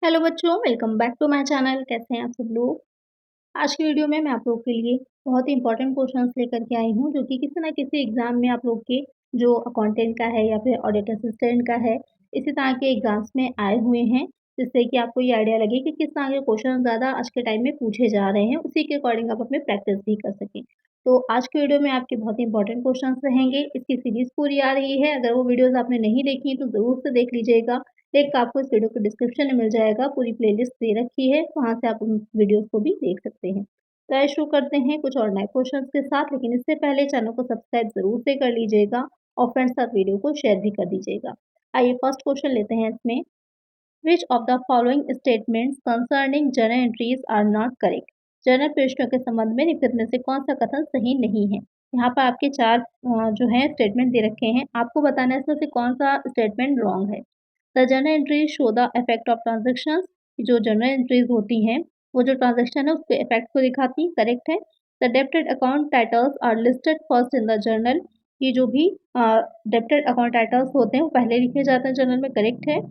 Hello बच्चों, welcome back to my channel. कैसे हैं आप सब लोग? आज की वीडियो में मैं आप लोगों के लिए बहुत ही इंपॉर्टेंट क्वेश्चंस लेकर के आई हूँ, जो कि किसी ना किसी एग्जाम में आप लोग के जो अकाउंटेंट का है या फिर ऑडिट असिस्टेंट का है, इसी तरह के एग्जाम्स में आए हुए हैं, जिससे कि आपको ये आइडिया लगे कि किस तरह के क्वेश्चन ज़्यादा आज के टाइम में पूछे जा रहे हैं, उसी के अकॉर्डिंग आप अपने प्रैक्टिस भी कर सकें। तो आज की वीडियो में आपके बहुत ही इंपॉर्टेंट क्वेश्चन रहेंगे। इसकी सीरीज पूरी आ रही है, अगर वो वीडियोज़ आपने नहीं देखी तो ज़रूर से देख लीजिएगा। लिंक आपको इस वीडियो के डिस्क्रिप्शन में मिल जाएगा, पूरी प्लेलिस्ट दे रखी है, वहाँ से आप उन वीडियोज़ को भी देख सकते हैं। तो आइए शुरू करते हैं कुछ और नए क्वेश्चंस के साथ, लेकिन इससे पहले चैनल को सब्सक्राइब ज़रूर से कर लीजिएगा और फ्रेंड्स के साथ वीडियो को शेयर भी कर दीजिएगा। आइए फर्स्ट क्वेश्चन लेते हैं इसमें। Which of the following statements concerning journal entries are not correct? Journal प्रविष्टियों के संबंध में निम्नलिखित में से कौन सा कथन सही नहीं है? यहाँ पर आपके चार जो है स्टेटमेंट दे रखे हैं, आपको बताना है इसमें से कौन सा स्टेटमेंट रॉन्ग है। The journal entries show the effect of transactions. जो जर्नल एंट्रीज होती हैं वो जो ट्रांजेक्शन है उसके इफेक्ट को दिखाती, करेक्ट है। The debited account titles are listed first in the journal. ये जो भी डेब्टेड अकाउंट टाइटल्स होते हैं वो पहले लिखे जाते हैं जर्नल में, करेक्ट है।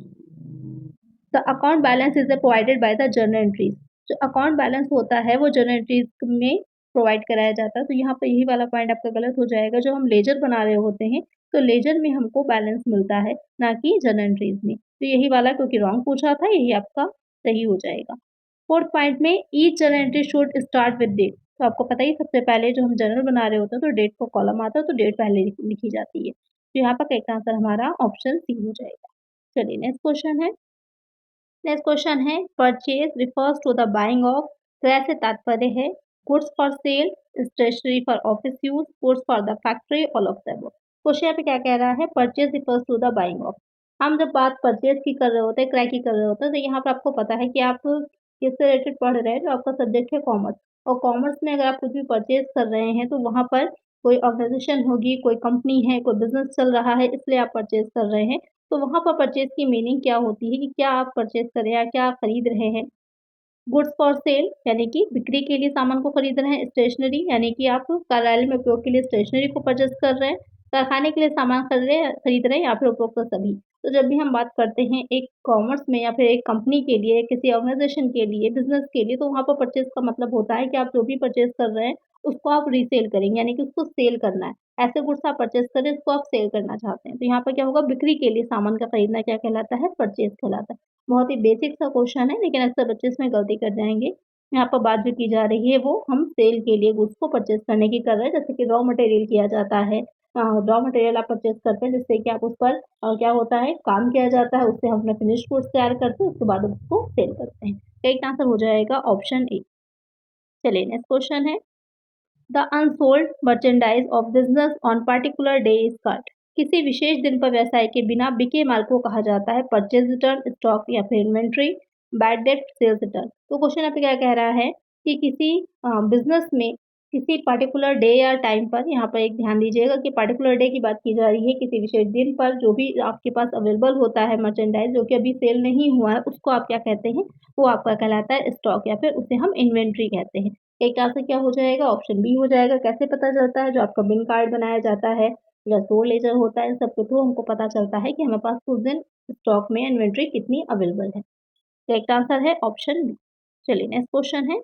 The account balance is provided by the journal entries. जो अकाउंट बैलेंस होता है वो जर्नल एंट्रीज में प्रोवाइड कराया जाता है, तो यहाँ पर यही वाला पॉइंट आपका गलत हो जाएगा। जो हम लेजर बना रहे होते हैं तो लेजर में हमको बैलेंस मिलता है, ना कि जर्नल एंट्रीज में। तो यही वाला क्योंकि रॉन्ग पूछा था, यही आपका सही हो जाएगा। फोर्थ पॉइंट में each journal entry should start with date. तो आपको पता ही सबसे पहले जो हम जर्नल बना रहे होते हैं तो डेट का कॉलम आता है, तो डेट पहले लिखी जाती है। तो यहाँ पर करेक्ट आंसर हमारा ऑप्शन सी हो जाएगा। चलिए नेक्स्ट क्वेश्चन है। नेक्स्ट क्वेश्चन है, purchase refers to the buying of. तो ऐसे तात्पर्य है goods for sale, stationery for office use, goods for the factory, all of the above. Question यहाँ पे क्या कह रहा है? Purchase refers to the buying of. हम जब बात परचेज की कर रहे होते हैं, क्रय की कर रहे होते हैं, तो यहाँ पर आपको पता है कि आप किससे रिलेटेड पढ़ रहे हैं। जो आपका सब्जेक्ट है कॉमर्स, और कॉमर्स में अगर आप कुछ भी परचेज कर रहे हैं तो वहाँ पर कोई ऑर्गेनाइजेशन होगी, कोई कंपनी है, कोई बिजनेस चल रहा है, इसलिए आप परचेज कर रहे हैं। तो वहाँ पर परचेज़ की मीनिंग क्या होती है कि क्या आप परचेज़ कर रहे हैं या क्या आप खरीद रहे हैं। गुड्स फॉर सेल यानी कि बिक्री के लिए सामान को खरीद रहे हैं। स्टेशनरी यानी कि आप कार्यालय में उपयोग के लिए स्टेशनरी को परचेज़ कर रहे हैं। कारखाने के लिए सामान खरीद रहे हैं या फिर उपभोक्ता सभी। तो जब भी हम बात करते हैं एक कॉमर्स में या फिर एक कंपनी के लिए, किसी ऑर्गेनाइजेशन के लिए, बिज़नेस के लिए, तो वहाँ पर परचेज़ का मतलब होता है कि आप जो भी परचेज़ कर रहे हैं उसको आप रीसेल करेंगे, यानी कि उसको सेल करना है। ऐसे गुड्स आप परचेज़ कर रहे हैं, उसको आप सेल करना चाहते हैं। तो यहाँ पर क्या होगा, बिक्री के लिए सामान का खरीदना क्या कहलाता है? परचेज़ कहलाता है। बहुत ही बेसिक सा क्वेश्चन है, लेकिन अक्सर बच्चे इसमें गलती कर जाएँगे। यहाँ पर बात जो की जा रही है वो हम सेल के लिए गुड्स को परचेज़ करने की कर रहे हैं, जैसे कि रॉ मटेरियल किया जाता है। रॉ मटेरियल आप परचेज़ करते हैं जिससे कि आप उस पर क्या होता है, काम किया जाता है, उससे हम अपना फिनिश्ड गुड्स तैयार करते हैं, उसके बाद उसको सेल करते हैं। करेक्ट आंसर हो जाएगा ऑप्शन ए। चलिए नेक्स्ट क्वेश्चन है, the unsold merchandise of business on particular day is called. किसी विशेष दिन पर व्यवसाय के बिना बिके माल को कहा जाता है परचेज रिटर्न, स्टॉक या फिर inventory, bad debt, sales return. तो क्वेश्चन यहाँ पे क्या कह रहा है कि किसी बिजनेस में किसी पर्टिकुलर डे या टाइम पर, यहाँ पर एक ध्यान दीजिएगा कि पर्टिकुलर डे की बात की जा रही है, किसी विशेष दिन पर जो भी आपके पास अवेलेबल होता है मर्चेंडाइज जो कि अभी सेल नहीं हुआ है, उसको आप क्या कहते हैं? वो आपका कहलाता है स्टॉक या फिर उसे हम इन्वेंट्री कहते हैं। एक आंसर क्या हो जाएगा? ऑप्शन बी हो जाएगा। कैसे पता चलता है? जो आपका बिन कार्ड बनाया जाता है या स्टोर लेजर होता है, इन सब के थ्रू हमको पता चलता है कि हमारे पास उस दिन स्टॉक में इन्वेंट्री कितनी अवेलेबल है। करेक्ट आंसर है ऑप्शन बी। चलिए नेक्स्ट क्वेश्चन है,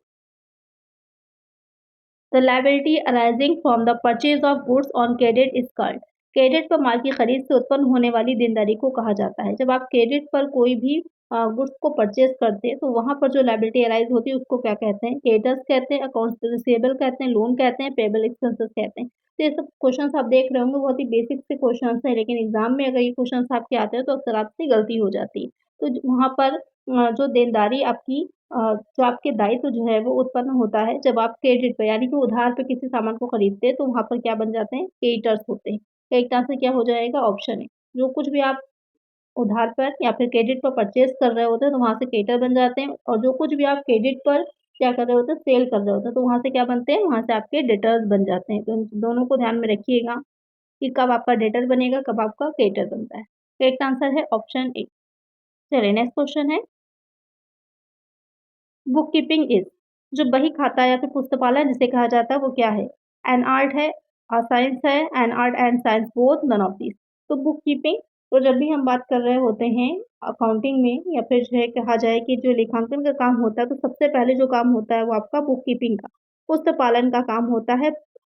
the liability arising from the purchase of goods on credit is called. Credit पर माल की खरीद से उत्पन्न होने वाली देनदारी को कहा जाता है। जब आप क्रेडिट पर कोई भी गुड्स को परचेज करते हैं तो वहाँ पर जो लायबिलिटी अराइज होती है उसको क्या कहते हैं? क्रेडिटर्स कहते हैं, अकाउंट्स रिसीवेबल कहते हैं, लोन कहते हैं, पेबल एक्सपेंसेस कहते हैं। तो ये सब क्वेश्चंस आप देख रहे होंगे, बहुत ही बेसिक से क्वेश्चंस हैं, लेकिन एग्जाम में अगर ये क्वेश्चंस आपके आते हैं तो अक्सर आपसे गलती हो जाती है। तो वहाँ पर जो देनदारी आपकी जो आपके दायित्व जो है वो उत्पन्न होता है जब आप क्रेडिट पे यानी कि उधार पे किसी सामान को खरीदते हैं, तो वहाँ पर क्या बन जाते हैं? क्रेडिटर्स होते हैं। करेक्ट आंसर क्या हो जाएगा? Option A. जो कुछ भी आप उधार पर या फिर क्रेडिट पर परचेज़ कर रहे होते हैं तो वहाँ से क्रेडिटर बन जाते हैं, और जो कुछ भी आप क्रेडिट पर क्या कर रहे होते हैं? सेल कर रहे होते हैं, तो वहाँ से क्या बनते हैं? वहाँ से आपके डेटर्स बन जाते हैं। तो इन दोनों को ध्यान में रखिएगा कि कब आपका डेटर बनेगा, कब आपका क्रेडिटर बनता है। करेक्ट आंसर है ऑप्शन ए। चलिए नेक्स्ट क्वेश्चन है, बुक कीपिंग इज। जो बही खाता या फिर पुस्तकालय जिसे कहा जाता है वो क्या है? एन आर्ट है, साइंस है, an art and science both, none of this. तो बुक कीपिंग, तो जब भी हम बात कर रहे होते हैं अकाउंटिंग में या फिर जो है कहा जाए कि जो लेखांकन का काम होता है, तो सबसे पहले जो काम होता है वो आपका बुक कीपिंग का, पुस्तक-पालन का काम होता है।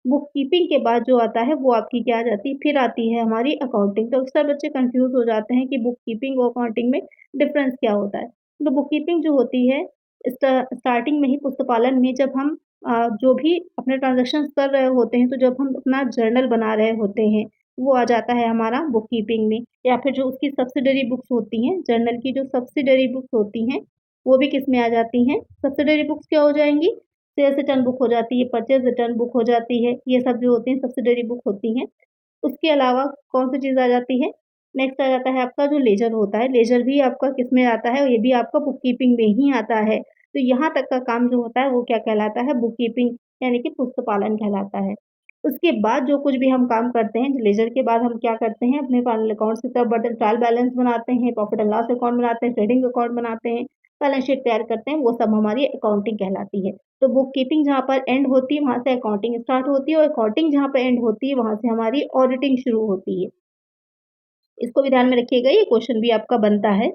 बुक कीपिंग के बाद जो आता है वो आपकी क्या आ जाती है, फिर आती है हमारी अकाउंटिंग। तो अक्सर बच्चे कन्फ्यूज़ हो जाते हैं कि बुक कीपिंग और अकाउंटिंग में डिफ़रेंस क्या होता है। तो बुक कीपिंग जो होती है स्टार्टिंग में ही पुस्तक-पालन में जब हम जो भी अपने ट्रांज़ैक्शंस कर रहे होते हैं, तो जब हम अपना जर्नल बना रहे होते हैं, वो आ जाता है हमारा बुक कीपिंग में या फिर जो उसकी सब्सिडरी बुक्स होती हैं, जर्नल की जो सब्सिडरी बुक्स होती हैं, वो भी किसमें आ जाती हैं? सब्सिडरी बुक्स क्या हो जाएँगी? सेल्स रिटर्न बुक हो जाती है, परचेज़ रिटर्न बुक हो जाती है, ये सब जो होती हैं सब्सिडरी बुक होती हैं। उसके अलावा कौन-सी चीज़ आ जाती है? नेक्स्ट आ जाता है आपका जो लेजर होता है, लेजर भी आपका किसमें आता है? ये भी आपका बुक कीपिंग में ही आता है। तो यहाँ तक का काम जो होता है वो क्या कहलाता है? बुक कीपिंग यानी कि पुस्तक-पालन कहलाता है। उसके बाद जो कुछ भी हम काम करते हैं, लेज़र के बाद हम क्या करते हैं, अपने फाइनल अकाउंट्स की तरफ बढ़ते हैं, ट्रायल बैलेंस बनाते हैं, प्रॉफिट एंड लॉस अकाउंट बनाते हैं, ट्रेडिंग अकाउंट बनाते हैं, बैलेंस शीट तैयार करते हैं, वो सब हमारी अकाउंटिंग कहलाती है। तो बुक कीपिंग जहाँ पर एंड होती है, वहाँ से अकाउंटिंग स्टार्ट होती है और अकाउंटिंग जहाँ पे एंड होती है, वहाँ से हमारी ऑडिटिंग शुरू होती है। इसको भी ध्यान में रखिएगा, ये क्वेश्चन भी आपका बनता है।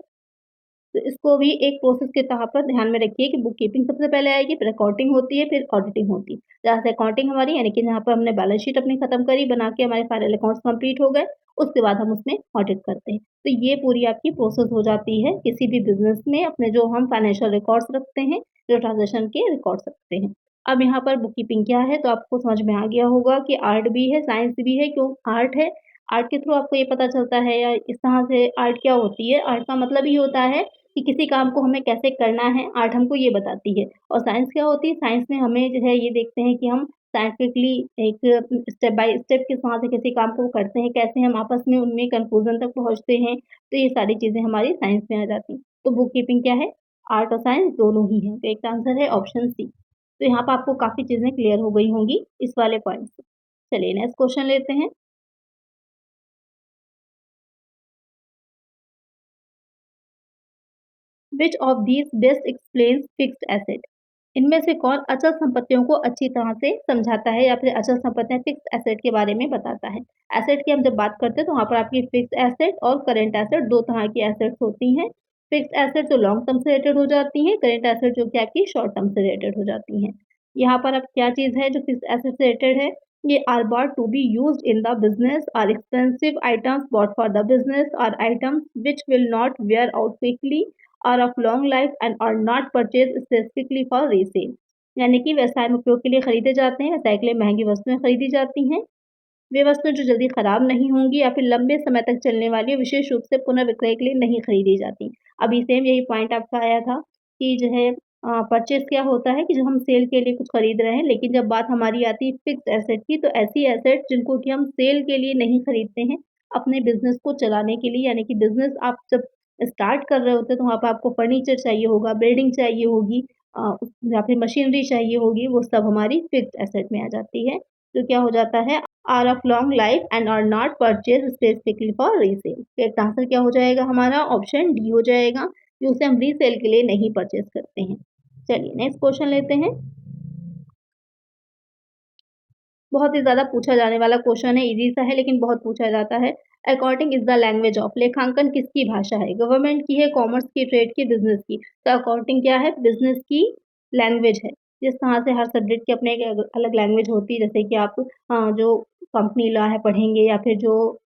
तो इसको भी एक प्रोसेस के तौर पर ध्यान में रखिए कि बुक कीपिंग सबसे पहले आएगी, फिर अकाउंटिंग होती है, फिर ऑडिटिंग होती है। जहाँ से अकाउंटिंग हमारी यानी कि जहाँ पर हमने बैलेंस शीट अपनी खत्म करी, बना के हमारे फाइनल अकाउंट्स कंप्लीट हो गए, उसके बाद हम उसमें ऑडिट करते हैं। तो ये पूरी आपकी प्रोसेस हो जाती है किसी भी बिज़नेस में अपने जो हम फाइनेंशियल रिकॉर्ड्स रखते हैं, जो ट्रांज़ैक्शन के रिकॉर्ड्स रखते हैं। अब यहाँ पर बुक कीपिंग क्या है, तो आपको समझ में आ गया होगा कि आर्ट भी है, साइंस भी है। क्यों आर्ट है? आर्ट के थ्रू आपको ये पता चलता है या इस तरह से आर्ट क्या होती है? आर्ट का मतलब ये होता है कि किसी काम को हमें कैसे करना है, आर्ट हमको ये बताती है। और साइंस क्या होती है? साइंस में हमें जो है ये देखते हैं कि हम साइंटिफिकली एक स्टेप बाय स्टेप किस तरह से किसी काम को करते हैं, कैसे हम आपस में उनमें कन्क्लूज़न तक पहुँचते हैं, तो ये सारी चीज़ें हमारी साइंस में आ जाती हैं। तो बुक कीपिंग क्या है? आर्ट और साइंस दोनों ही हैं, तो इसका आंसर है ऑप्शन सी। तो यहाँ पे आपको काफ़ी चीज़ें क्लियर हो गई होंगी इस वाले पॉइंट से। चलिए नेक्स्ट क्वेश्चन लेते हैं। Which of these best explains fixed asset? इनमें से कौन अचल संपत्तियों को अच्छी तरह से समझाता है या फिर अचल संपत्तियाँ फिक्स्ड एसेट के बारे में बताता है? एसेट की हम जब बात करते हैं तो वहाँ पर आपकी फिक्स्ड एसेट और करंट एसेट 2 तरह की एसेट्स होती हैं। फिक्स्ड एसेट जो लॉन्ग टर्म से रिलेटेड हो जाती हैं, करंट एसेट जो कि आपकी शॉर्ट टर्म से रिलेटेड हो जाती हैं। यहाँ पर अब क्या चीज़ है जो फिक्स्ड एसेट से रिलेटेड है? ये are bought to be used in the business, are expensive items bought for the business, are items which will not wear out quickly, are of long life and are not purchased specifically for resale। यानी कि व्यवसाय में उपयोग के लिए खरीदे जाते हैं, व्यवसाय के लिए महंगी वस्तुएं खरीदी जाती हैं। वे वस्तुएं जो जल्दी खराब नहीं होंगी या फिर लंबे समय तक चलने वाली विशेष रूप से पुनर्विक्रय के लिए नहीं खरीदी जाती। अभी सेम यही पॉइंट आपका आया था कि जो है परचेज क्या होता है कि जो हम सेल के लिए कुछ खरीद रहे हैं, लेकिन जब बात हमारी आती है फिक्स एसेट की, तो ऐसी एसेट जिनको कि हम सेल के लिए नहीं खरीदते हैं, अपने बिजनेस को चलाने के लिए, यानी कि बिजनेस आप जब स्टार्ट कर रहे होते हैं तो वहाँ पे आपको फर्नीचर चाहिए होगा, बिल्डिंग चाहिए होगी, या फिर मशीनरी चाहिए होगी, वो सब हमारी फिक्स्ड एसेट में आ जाती है। तो क्या हो जाता है, are of long life and are not purchase specifically for resale. तो इसका आंसर क्या हो जाएगा हमारा? ऑप्शन डी हो जाएगा कि उसे हम रीसेल के लिए नहीं परचेज करते हैं। चलिए नेक्स्ट क्वेश्चन लेते हैं। बहुत ही ज़्यादा पूछा जाने वाला क्वेश्चन है, ईज़ी सा है लेकिन बहुत पूछा जाता है। Accounting is the language of, लेखांकन किसकी भाषा है? गवर्नमेंट की है, कॉमर्स की, ट्रेड की, बिज़नेस की? तो अकाउंटिंग क्या है? बिज़नेस की लैंग्वेज है। जिस तरह से हर सब्जेक्ट की अपनी एक अलग लैंग्वेज होती है, जैसे कि आप जो कंपनी लॉ है पढ़ेंगे या फिर जो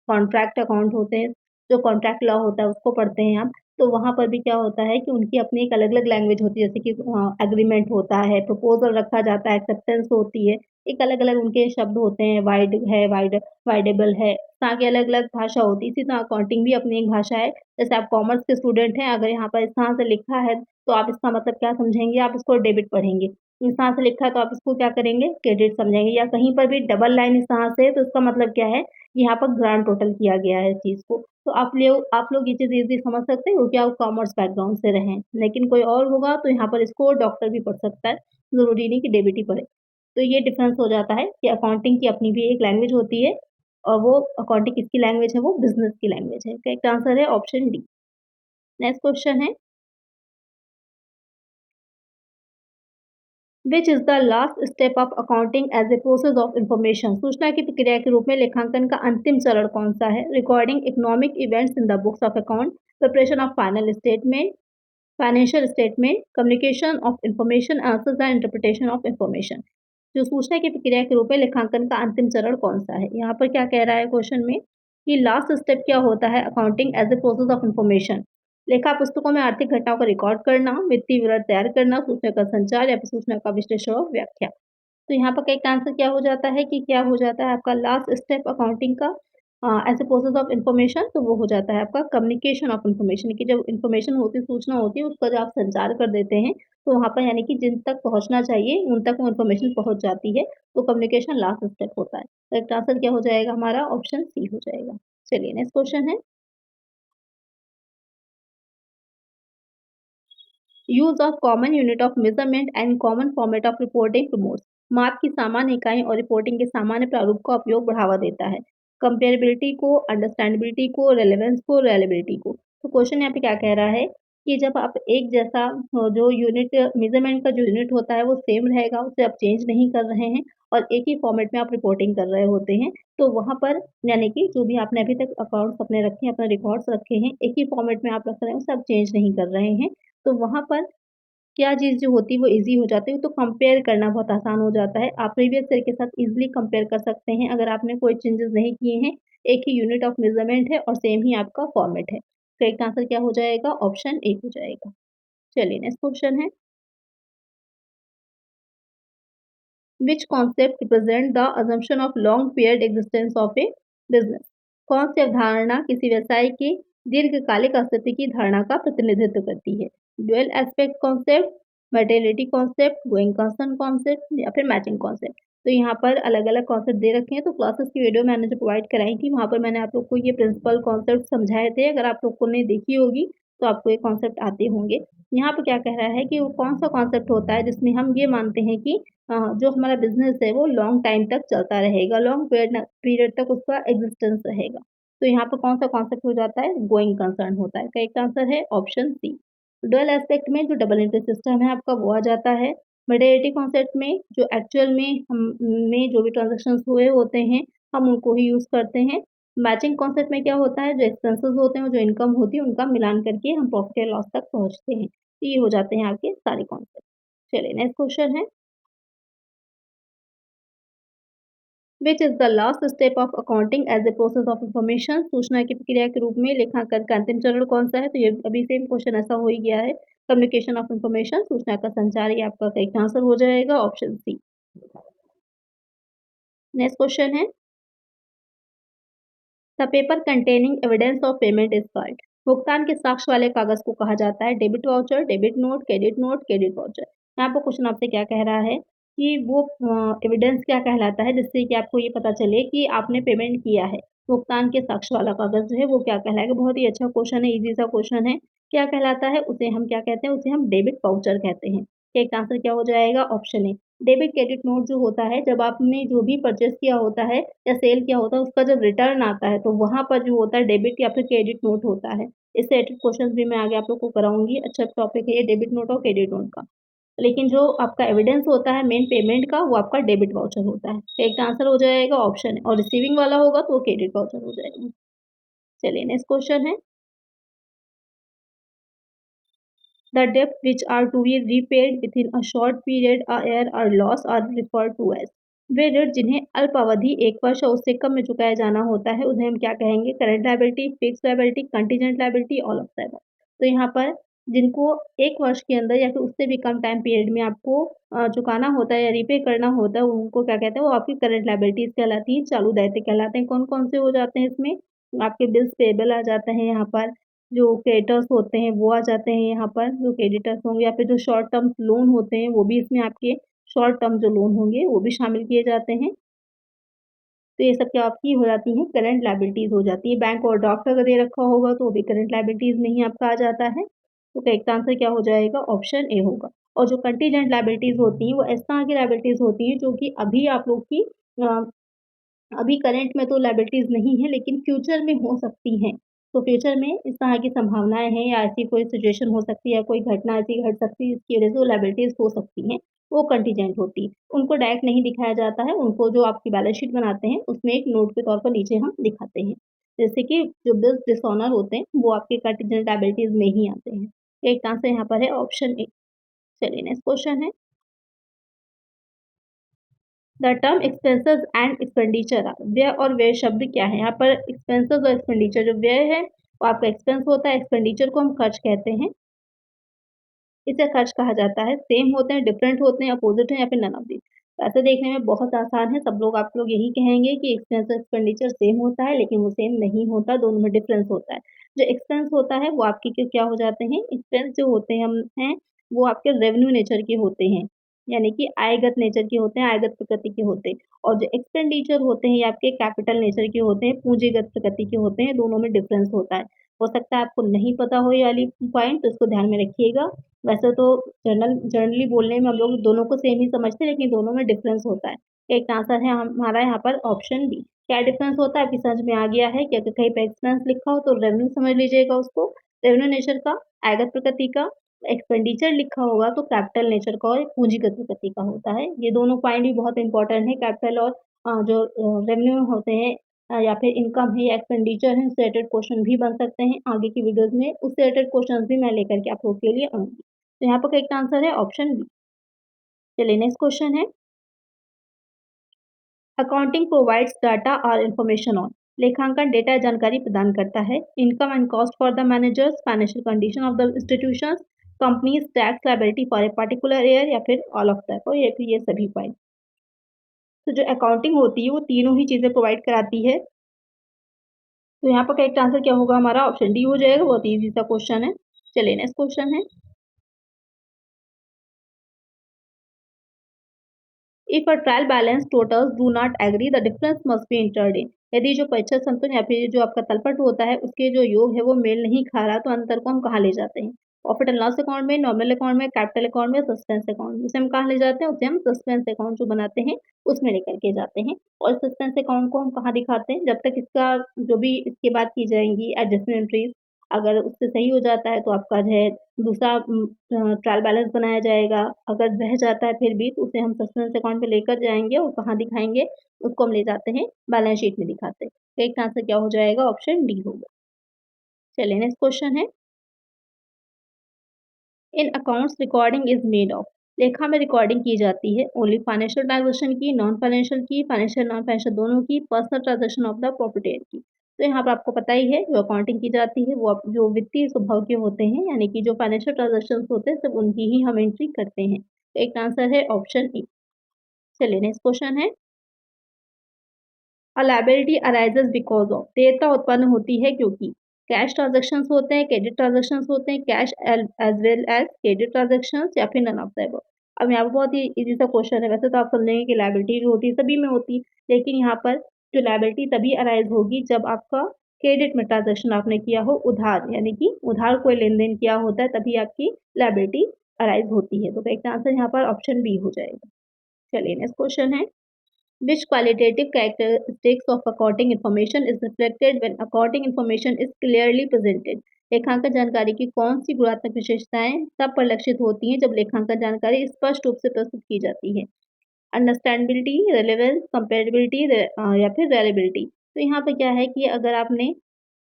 कॉन्ट्रैक्ट अकाउंट होते हैं, जो कॉन्ट्रैक्ट लॉ होता है उसको पढ़ते हैं आप, तो वहाँ पर भी क्या होता है कि उनकी अपनी एक अलग-अलग लैंग्वेज होती है, जैसे कि एग्रीमेंट होता है, प्रपोज़ल रखा जाता है, एक्सेप्टेंस होती है, एक अलग-अलग उनके शब्द होते हैं, वाइड है, वाइडेबल है, तरह की अलग-अलग भाषा होती है। इसी तरह अकाउंटिंग भी अपनी एक भाषा है। जैसे आप कॉमर्स के स्टूडेंट हैं, अगर यहाँ पर इस तरह से लिखा है, तो आप इसका मतलब क्या समझेंगे? आप इसको डेबिट पढ़ेंगे। इस तरह से लिखा है, तो आप इसको क्या करेंगे? क्रेडिट समझेंगे, या कहीं पर भी डबल लाइन इस तरह से है, तो इसका मतलब क्या है? यहाँ पर ग्रांड टोटल किया गया है इस चीज़ को। तो आप लोग ये चीज़ ईज़िली समझ सकते हो क्योंकि आप कॉमर्स बैकग्राउंड से रहे हैं। लेकिन कोई और होगा तो यहाँ पर इसको डॉक्टर भी पढ़ सकता है, ज़रूरी नहीं कि डेबिट ही पढ़े। तो ये डिफ़रेंस हो जाता है कि अकाउंटिंग की अपनी भी एक लैंग्वेज होती है और वो अकाउंटिंग किसकी लैंग्वेज है? वो बिज़नेस की लैंग्वेज है। करेक्ट आंसर है ऑप्शन डी। नेक्स्ट क्वेश्चन है, which is the last step of accounting as a process of information. सूचना की प्रक्रिया के रूप में लेखांकन का अंतिम चरण कौन सा है? Recording economic events in the books of account, preparation of final statement, financial statement, communication of information, answers and interpretation of information. जो सूचना की प्रक्रिया के रूप में लेखांकन का अंतिम चरण कौन सा है? यहाँ पर क्या कह रहा है क्वेश्चन में कि लास्ट स्टेप क्या होता है accounting as a process of information. लेखा पुस्तकों में आर्थिक घटनाओं का रिकॉर्ड करना, वित्तीय विवरण तैयार करना, सूचना का संचार या फिर सूचना का विश्लेषण और व्याख्या। तो यहाँ पर करेक्ट आंसर क्या हो जाता है कि क्या हो जाता है आपका लास्ट स्टेप अकाउंटिंग का as a process of information, तो वो हो जाता है आपका कम्युनिकेशन ऑफ इन्फॉर्मेशन की जब इन्फॉर्मेशन होती है, सूचना होती है, उसका जब आप संचार कर देते हैं तो वहाँ पर यानी कि जिन तक पहुँचना चाहिए उन तक वो इन्फॉर्मेशन पहुँच जाती है, तो कम्युनिकेशन लास्ट स्टेप होता है। करेक्ट आंसर क्या हो जाएगा हमारा? ऑप्शन सी हो जाएगा। चलिए नेक्स्ट क्वेश्चन है, use of common unit of measurement and common format of reporting promotes. माप की सामान्य इकाई और रिपोर्टिंग के सामान्य प्रारूप का उपयोग बढ़ावा देता है। कंपेरेबिलिटी को, अंडरस्टैंडेबिलिटी को, रेलेवेंस को, रेलेबिलिटी को। तो क्वेश्चन यहाँ पे क्या कह रहा है कि जब आप एक जैसा जो यूनिट मेजरमेंट का जो यूनिट होता है वो सेम रहेगा, उसे आप चेंज नहीं कर रहे हैं और एक ही फॉर्मेट में आप रिपोर्टिंग कर रहे होते हैं, तो वहाँ पर यानी कि जो भी आपने अभी तक अकाउंट्स अपने रखे हैं, अपने रिकॉर्ड्स रखे हैं, एक ही फॉर्मेट में आप रख रहे हैं, उसे आप चेंज नहीं कर रहे हैं, तो वहाँ पर क्या चीज़ जो होती है वो ईज़ी हो जाती है, तो कंपेयर करना बहुत आसान हो जाता है। आप प्रीवियस ईयर के साथ ईज़िली कंपेयर कर सकते हैं अगर आपने कोई चेंजेस नहीं किए हैं, एक ही यूनिट ऑफ मेज़रमेंट है और सेम ही आपका फॉर्मेट है। करेक्ट आंसर क्या हो जाएगा? ऑप्शन ए हो जाएगा। चलिए नेक्स्ट क्वेश्चन है, which concept represent the assumption of long period existence of a business? कौन सी अवधारणा किसी व्यवसाय के दीर्घकालिक अस्तित्व की धारणा का प्रतिनिधित्व करती है? Dual aspect concept, materiality concept, going concern concept या फिर मैचिंग कॉन्सेप्ट। तो यहाँ पर अलग-अलग कॉन्सेप्ट दे रखे हैं, तो क्लासेस की वीडियो मैंने जो प्रोवाइड कराई थी, वहाँ पर मैंने आप लोग को ये प्रिंसिपल कॉन्सेप्ट समझाए थे। अगर आप लोगों ने देखी होगी, तो आपको ये कॉन्सेप्ट आते होंगे। यहाँ पे क्या कह रहा है कि वो कौन-सा कॉन्सेप्ट होता है जिसमें हम ये मानते हैं कि जो हमारा बिज़नेस है वो लॉन्ग टाइम तक चलता रहेगा, लॉन्ग पीरियड तक उसका एक्जिस्टेंस रहेगा। तो यहाँ पर कौन-सा कॉन्सेप्ट हो जाता है? गोइंग कंसर्न होता है। करेक्ट आंसर है ऑप्शन सी। डुअल एस्पेक्ट में जो डबल एंट्री सिस्टम है आपका वो आ जाता है। मॉडर्निटी कॉन्सेप्ट में जो एक्चुअल में हम में जो भी ट्रांज़ैक्शंस हुए होते हैं, हम उनको ही यूज़ करते हैं। मैचिंग कॉन्सेप्ट में क्या होता है, जो एक्सपेंसेस होते हैं, जो इनकम होती है, उनका मिलान करके हम प्रॉफ़िट या लॉस तक पहुँचते हैं। तो ये हो जाते हैं आपके सारे कॉन्सेप्ट। चलिए नेक्स्ट क्वेश्चन है, which is the last step of accounting as a process of information. सूचना की प्रक्रिया के रूप में लेखांकन का अंतिम चरण कौन-सा है? तो ये अभी सेम क्वेश्चन ऐसा हो ही गया है। कम्युनिकेशन ऑफ इन्फॉर्मेशन, सूचना का संचार, ये आपका करेक्ट आंसर हो जाएगा ऑप्शन सी। नेक्स्ट क्वेश्चन है, the paper containing evidence of payment is called. भुगतान के साक्ष्य वाले कागज को कहा जाता है debit voucher, debit note, credit voucher. यहाँ पर क्वेश्चन आपसे क्या कह रहा है कि वो एविडेंस क्या कहलाता है जिससे कि आपको ये पता चले कि आपने पेमेंट किया है। भुगतान के साक्ष्य वाला कागज जो है वो क्या कहलाएगा? बहुत ही अच्छा क्वेश्चन है, इजी सा क्वेश्चन है। क्या कहलाता है? उसे हम क्या कहते हैं? उसे हम डेबिट वाउचर कहते हैं। एक आंसर क्या हो जाएगा? Option A. Debit credit note जो होता है, जब आपने जो भी परचेज़ किया होता है या सेल किया होता है, उसका जब रिटर्न आता है, तो वहाँ पर जो होता है डेबिट या फिर क्रेडिट नोट होता है। इससे रिलेटेड क्वेश्चंस भी मैं आगे आप लोग को कराऊँगी। अच्छा टॉपिक है ये डेबिट नोट और क्रेडिट नोट का। लेकिन जो आपका एविडेंस होता है मेन पेमेंट का, वो आपका डेबिट वाउचर होता है। तो एक आंसर हो जाएगा ऑप्शन ए और रिसीविंग वाला होगा तो वो क्रेडिट वाउचर हो जाएगा। चलिए नेक्स्ट क्वेश्चन है, द डेब्ट which are to be repaid within a short period uh और loss are referred to as. वे ऋण जिन्हें अल्पावधि 1 वर्ष या उससे कम में चुकाया जाना होता है, उन्हें हम क्या कहेंगे? Current liability, fixed liability, contingent liability, all of the above. तो यहाँ पर जिनको 1 वर्ष के अंदर या फिर उससे भी कम टाइम पीरियड में आपको चुकाना होता है या रीपे करना होता है, उनको क्या कहते हैं? वो आपकी करंट लायबिलिटीज़ कहलाती हैं, चालू दायित्व कहलाते हैं। कौन-कौन से हो जाते हैं इसमें? आपके बिल्स पेएबल आ जाते हैं यहाँ पर, जो क्रेडिटर्स होते हैं वो आ जाते हैं यहाँ पर, जो क्रेडिटर्स होंगे या फिर जो शॉर्ट टर्म लोन होते हैं, वो भी इसमें आपके शॉर्ट टर्म जो लोन होंगे, वो भी शामिल किए जाते हैं। तो ये सब क्या आपकी हो जाती हैं? करंट लायबिलिटीज़ हो जाती है। बैंक ओवरड्राफ्ट अगर दे रखा होगा, तो वो भी करंट लायबिलिटीज़ में ही आपका आ जाता है। तो करेक्ट आंसर क्या हो जाएगा? ऑप्शन ए होगा। और जो कंटीजेंट लायबिलिटीज़ होती हैं, वो इस तरह की लायबिलिटीज़ होती हैं, जो कि अभी आप लोग की अ, अभी करंट में तो लायबिलिटीज़ नहीं है, लेकिन फ्यूचर में हो सकती हैं। तो फ्यूचर में इस तरह की संभावनाएँ हैं या ऐसी कोई सिचुएशन हो सकती है, कोई घटना ऐसी घट सकती है जिसकी वजह से वो लायबिलिटीज़ हो सकती हैं, वो कंटीजेंट होती है। उनको डायरेक्ट नहीं दिखाया जाता है, उनको जो आपकी बैलेंस शीट बनाते हैं उसमें एक नोट के तौर पर नीचे हम दिखाते हैं। जैसे कि जो बिल्स डिसऑनर होते हैं वो आपके कंटीजेंट लायबिलिटीज़ में ही आते हैं। एक आंसर यहाँ पर है ऑप्शन ए। चलिए नेक्स्ट क्वेश्चन है the term expenses and expenditure व्यय और व्यय शब्द क्या है? यहाँ पर एक्सपेंसेस और एक्सपेंडिचर जो व्यय है वो आपका एक्सपेंस होता है, एक्सपेंडिचर को हम खर्च कहते हैं, इसे खर्च कहा जाता है। सेम होते हैं, डिफरेंट होते हैं, अपोजिट हैं या फिर नन ऑफ दीज। वैसे देखने में बहुत आसान है, सब लोग आप लोग यही कहेंगे कि एक्सपेंस और एक्सपेंडिचर सेम होता है, लेकिन वो सेम नहीं होता, दोनों में डिफरेंस होता है। जो एक्सपेंस होता है वो आपके क्या हो जाते हैं, एक्सपेंस जो होते हैं हम हैं वो आपके रेवेन्यू नेचर के होते हैं, यानी कि आयगत नेचर के होते हैं, आयगत प्रकृति के होते हैं। और जो एक्सपेंडिचर होते हैं ये आपके कैपिटल नेचर के होते हैं, पूंजीगत प्रकृति के होते हैं, दोनों में डिफरेंस होता है। हो सकता है आपको नहीं पता हो ये वाली पॉइंट, तो इसको ध्यान में रखिएगा। वैसे तो जनरली बोलने में हम लोग दोनों को सेम ही समझते हैं, लेकिन दोनों में डिफरेंस होता है। एक आंसर है हमारा यहाँ पर ऑप्शन बी। क्या डिफरेंस होता है आपकी समझ में आ गया है कि अगर कहीं पे एक्सपेंस लिखा हो तो रेवेन्यू समझ लीजिएगा उसको, रेवेन्यू नेचर का, आयगत प्रकृति का। एक्सपेंडिचर लिखा होगा तो कैपिटल नेचर का और पूंजीगत प्रकृति का होता है। ये दोनों पॉइंट भी बहुत इंपॉर्टेंट है, कैपिटल और जो रेवेन्यू होते हैं या फिर इनकम है या एक्सपेंडिचर है, उससे रिलेटेड क्वेश्चन भी बन सकते हैं आगे की वीडियोस में, उससे रिलेटेड क्वेश्चन भी मैं लेकर के आप लोगों के लिए आऊँगी। तो यहाँ पर करेक्ट आंसर है ऑप्शन बी। चलिए नेक्स्ट क्वेश्चन है अकाउंटिंग प्रोवाइड्स डाटा और इन्फॉर्मेशन ऑन लेखांकन डेटा जानकारी प्रदान करता है income and cost for the managers financial condition of the institutions companies tax liability for a particular year या फिर ऑल ऑफ दैट और या फिर ये सभी पॉइंट। तो जो अकाउंटिंग होती है वो तीनों ही चीज़ें प्रोवाइड कराती है। तो यहाँ पर करेक्ट आंसर क्या होगा हमारा ऑप्शन डी हो जाएगा, बहुत ईजी सा क्वेश्चन है। चलिए नेक्स्ट क्वेश्चन है if a trial balance totals do not agree the difference must be entered in. यदि जो परीक्षा संतुलन या फिर जो आपका तलपट होता है उसके जो योग है वो मेल नहीं खा रहा तो अंतर को हम कहाँ ले जाते हैं? प्रॉफिट एंड लॉस अकाउंट में, नॉर्मल अकाउंट में, कैपिटल अकाउंट में, सस्पेंस अकाउंट में। उसे हम कहाँ ले जाते हैं? उसे हम सस्पेंस अकाउंट जो बनाते हैं उसमें लेकर के जाते हैं। और सस्पेंस अकाउंट को हम कहाँ दिखाते हैं? जब तक इसका जो भी इसके बाद की जाएंगी एडजस्टमेंट एंट्रीज अगर उससे सही हो जाता है तो आपका जो है दूसरा ट्रायल बैलेंस बनाया जाएगा। अगर रह जाता है फिर भी तो उसे हम सस्पेंस अकाउंट में लेकर जाएँगे और कहाँ दिखाएँगे? उसको हम ले जाते हैं बैलेंस शीट में दिखाते हैं। तो एक आंसर क्या हो जाएगा? ऑप्शन डी होगा। चलिए नेक्स्ट क्वेश्चन है in accounts recording is made of लेखा में रिकॉर्डिंग की जाती है ओनली फाइनेंशियल ट्रांज़ैक्शन की, नॉन फाइनेंशियल की, फाइनेंशियल नॉन फाइनेंशियल दोनों की, personal transaction of the property की। तो यहाँ पर आपको पता ही है जो अकाउंटिंग की जाती है वो जो वित्तीय स्वभाव के होते हैं यानी कि जो फाइनेंशियल ट्रांज़ैक्शंस होते हैं सिर्फ़ उनकी ही हम एंट्री करते हैं। तो एक आंसर है ऑप्शन ए। चलिए नेक्स्ट क्वेश्चन है अ लायबिलिटी अराइजेस बिकॉज़ ऑफ देयता उत्पन्न होती है क्योंकि कैश ट्रांज़ैक्शंस होते हैं, क्रेडिट ट्रांज़ैक्शंस होते हैं, cash as well as credit transactions या फिर नन ऑफ द अबव। अब यहाँ पे बहुत ही ईज़ी सा क्वेश्चन है, वैसे तो आप समझेंगे कि लायबिलिटी जो होती है सभी में होती है, लेकिन यहाँ पर जो लायबिलिटी तभी अराइज़ होगी जब आपका क्रेडिट में ट्रांज़ैक्शन आपने किया हो उधार, यानी कि उधार कोई लेन-देन किया होता है तभी आपकी लायबिलिटी अराइज़ होती है। तो करेक्ट आंसर यहाँ पर ऑप्शन बी हो जाएगा। चलिए नेक्स्ट क्वेश्चन है which qualitative characteristics of accounting information is reflected when accounting information is clearly presented? लेखांकन जानकारी की कौन सी गुणात्मक विशेषताएं तब परिलक्षित होती हैं जब लेखांकन जानकारी स्पष्ट रूप से प्रस्तुत की जाती है? अंडरस्टैंडेबिलिटी, रेलेवेंस, कंपेरेबिलिटी या फिर रेलेबिलिटी। तो यहाँ पे क्या है कि अगर आपने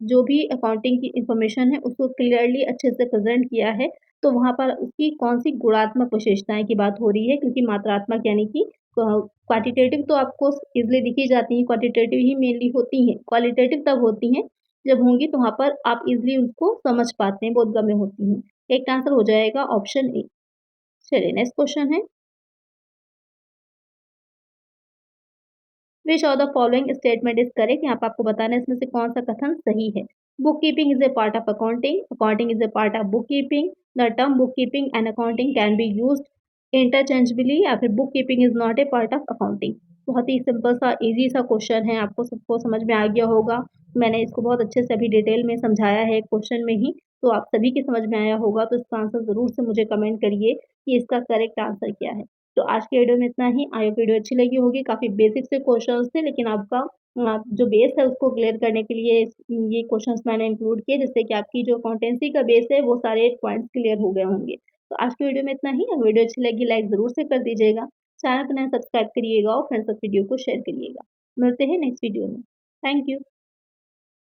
जो भी अकाउंटिंग की इन्फॉर्मेशन है उसको क्लियरली अच्छे से प्रेजेंट किया है तो वहाँ पर उसकी कौन सी गुणात्मक विशेषताएं की बात हो रही है क्योंकि मात्रात्मक यानी कि क्वांटिटेटिव तो आपको इजीली दिखी जाती हैं, क्वांटिटेटिव ही मेनली होती हैं, क्वालिटेटिव तब होती हैं जब होंगी तो वहाँ पर आप इजीली उसको समझ पाते हैं, बोधगम्य होती हैं। एक आंसर हो जाएगा ऑप्शन ए। चलिए नेक्स्ट क्वेश्चन है विच of the following statement is correct. यहाँ पर आपको बताना है इसमें से कौन सा कथन सही है। Book keeping is a part of accounting, accounting is a part of book keeping, the term book keeping and accounting can be use interchangeably या फिर book keeping is not a part of accounting. बहुत ही simple सा easy सा question है, आपको सबको समझ में आ गया होगा। मैंने इसको बहुत अच्छे से अभी डिटेल में समझाया है क्वेश्चन में ही, तो आप सभी के समझ में आया होगा। तो इसका आंसर ज़रूर से मुझे कमेंट करिए कि इसका करेक्ट आंसर क्या है। तो आज की वीडियो में इतना ही। आई होप वीडियो अच्छी लगी होगी। काफ़ी बेसिक से क्वेश्चंस थे लेकिन आपका जो बेस है उसको क्लियर करने के लिए ये क्वेश्चंस मैंने इंक्लूड किए, जिससे कि आपकी जो अकाउंटेंसी का बेस है वो सारे पॉइंट्स क्लियर हो गए होंगे। तो आज की वीडियो में इतना ही। अगर वीडियो अच्छी लगी लाइक ज़रूर से कर दीजिएगा। चैनल को नया सब्सक्राइब करिएगा और फ्रेंड्स तक वीडियो को शेयर करिएगा। मिलते हैं नेक्स्ट वीडियो में। Thank you.